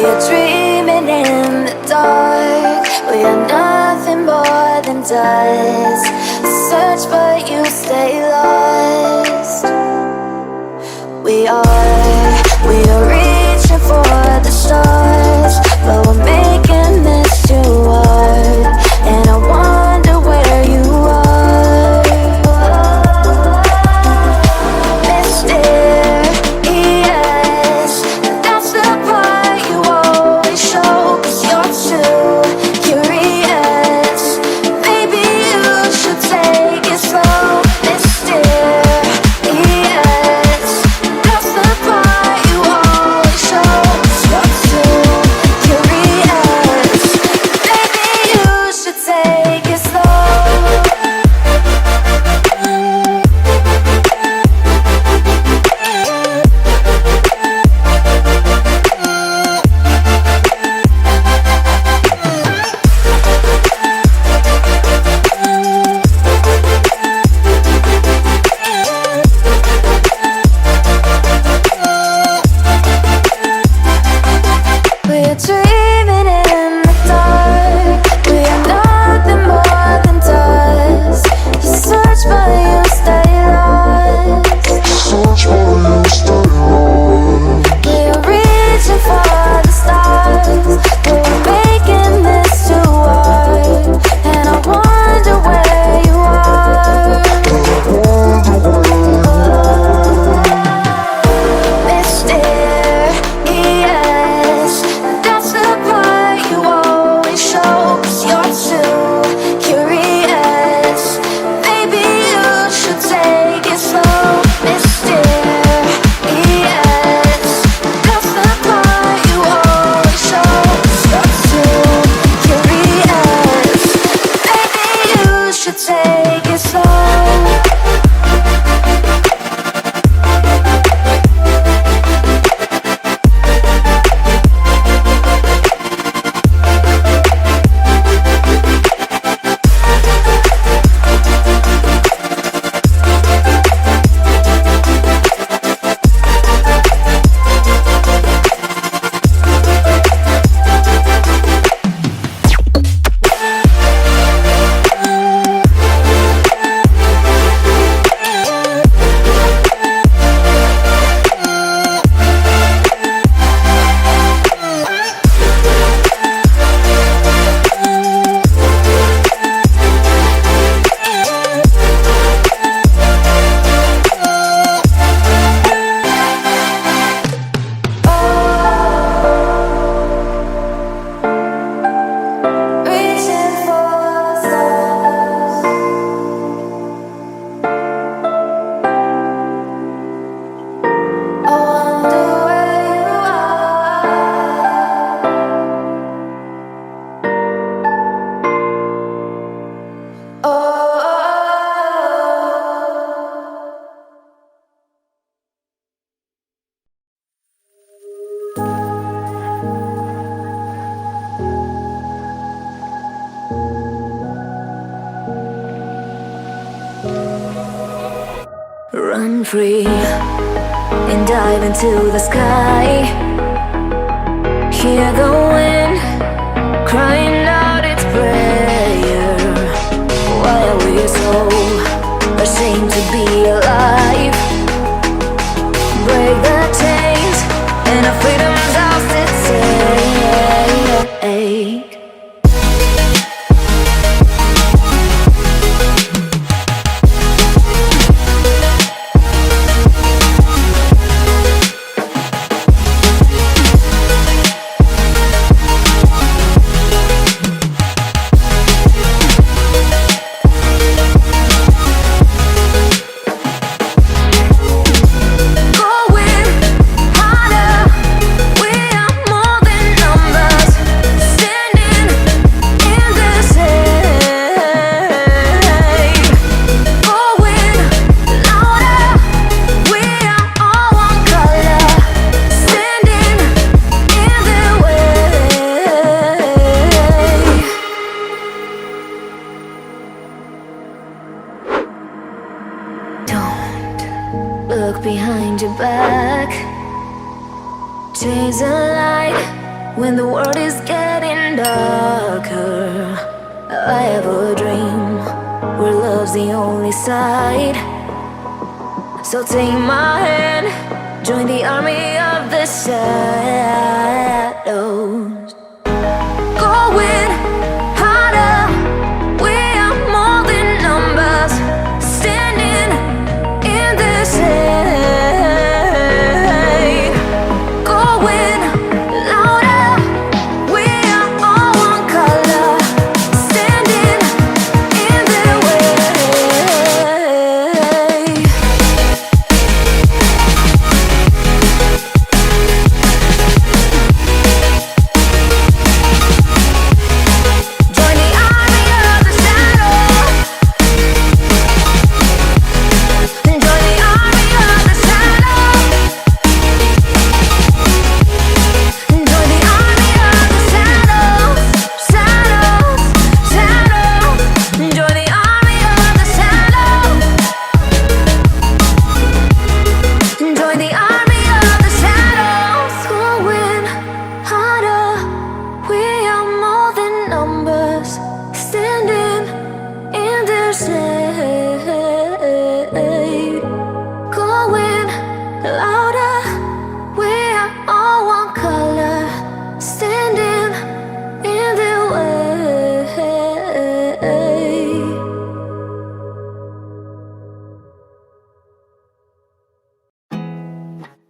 are dreaming in the dark. We are nothing more than dust. Search but you stay lost. We are reaching for the stars, but we're making this too hard. And I wonder where you are. Mysterious, that's the part you always show. 'Cause you're too curious. Maybe you should take it slow. Mysterious, that's the part you always show. 'Cause you're too curious. Maybe you should take it slow. We're dreaming in the dark. We are nothing more than dust. You search but you stay lost. We are reaching for the stars, but we're making this too hard. And I wonder where you are. Mysterious, that's the part you always show. 'Cause you're too curious. Maybe you should take it slow. Mysterious, that's the part you always show. 'Cause you're too curious. Maybe you should take it slow. Reaching for the stars. I wonder where you are. Oh. Run free and dive into the sky. Hear the wind crying out its prayer. Why are we so ashamed to be alive? Break the chains and our freedom's ours to take. Look behind your back. Chase a light When the world is getting darker, I have a dream where love's the only side. So take my hand, join the army of the shadows. Going harder, we are more than numbers, standing in the shade. Going louder, we are all one color, standing in the way. Join the army of the shadows. Join the army of the shadows. Join the army of the shadows, shadows, shadows. Join the army of the shadows. Join the army of the shadows. Going harder, we are more than numbers, standing in the shade. Going louder, we are all one color, standing in the way.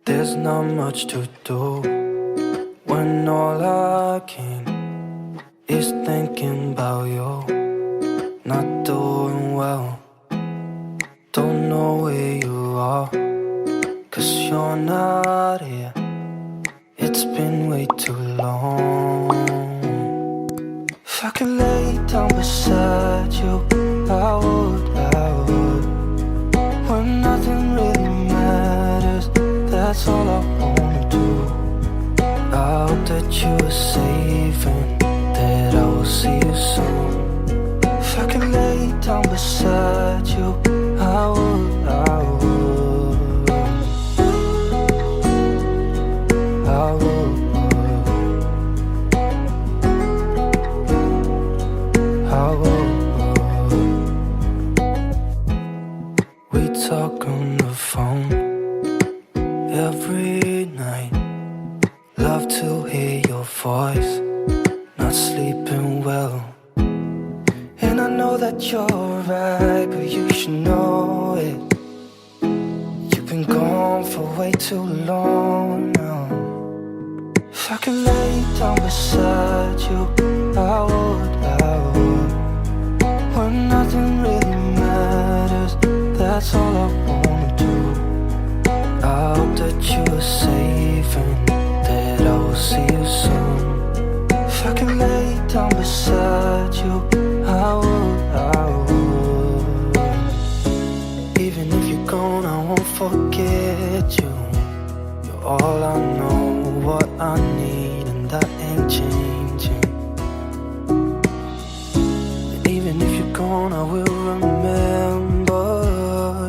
There's not much to do when all I can is thinking about you. Not doing well, don't know where you are, 'cause you're not here. It's been way too long. If I could lay down beside you, I would, when nothing really matters. That's all I wanna do. I hope that you are safe and that I will see you soon. If I could lay down beside you, I would, I would, I would, I would. We talk on the phone every night. Love to hear your voice. Not sleeping well, and I know that you're right, but you should know it. You've been gone for way too long now. If I could lay down beside you, I would, when nothing really matters. That's all I wanna do. I hope that you are safe and that I will see you soon. If I can lay down beside you, I would, I would. Even if you're gone, I won't forget you. You're all I know, what I need, and that ain't changing. And even if you're gone, I will remember.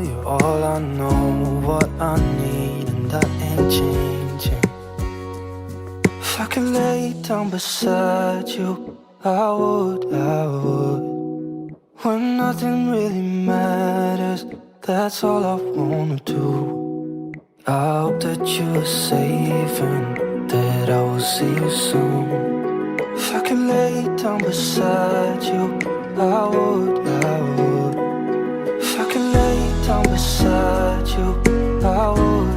You're all I know, what I need, and that ain't changing. If I could lay down beside you, I would, when nothing really matters. That's all I wanna do. I hope that you are safe and that I will see you soon. If I could lay down beside you, I would, if I could lay down beside you, I would,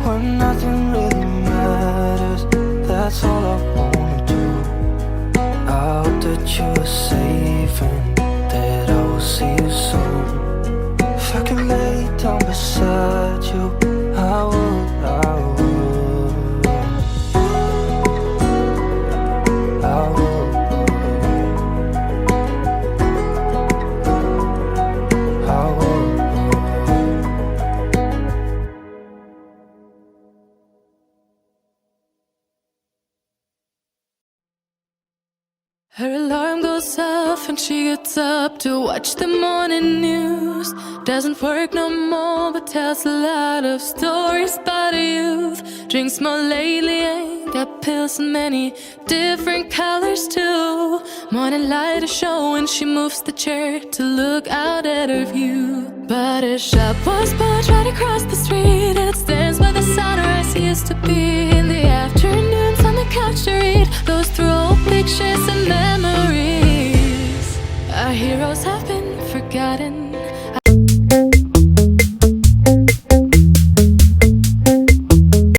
when nothing really matters. That's all I wanna do. I hope that you are safe and that I will see you soon. If I could lay down beside you, I would, I would. Her alarm goes off and she gets up to watch the morning news. Doesn't work no more but tells a lot of stories about her youth. Drinks more lately, ain't got pills in many different colors too. Morning light is showing, she moves the chair to look out at her view. But her shop was built right across the street, and it stands by the sunrise he used to be. In the afternoons on the couch to read, goes through old pictures and memories. Our heroes have been forgotten,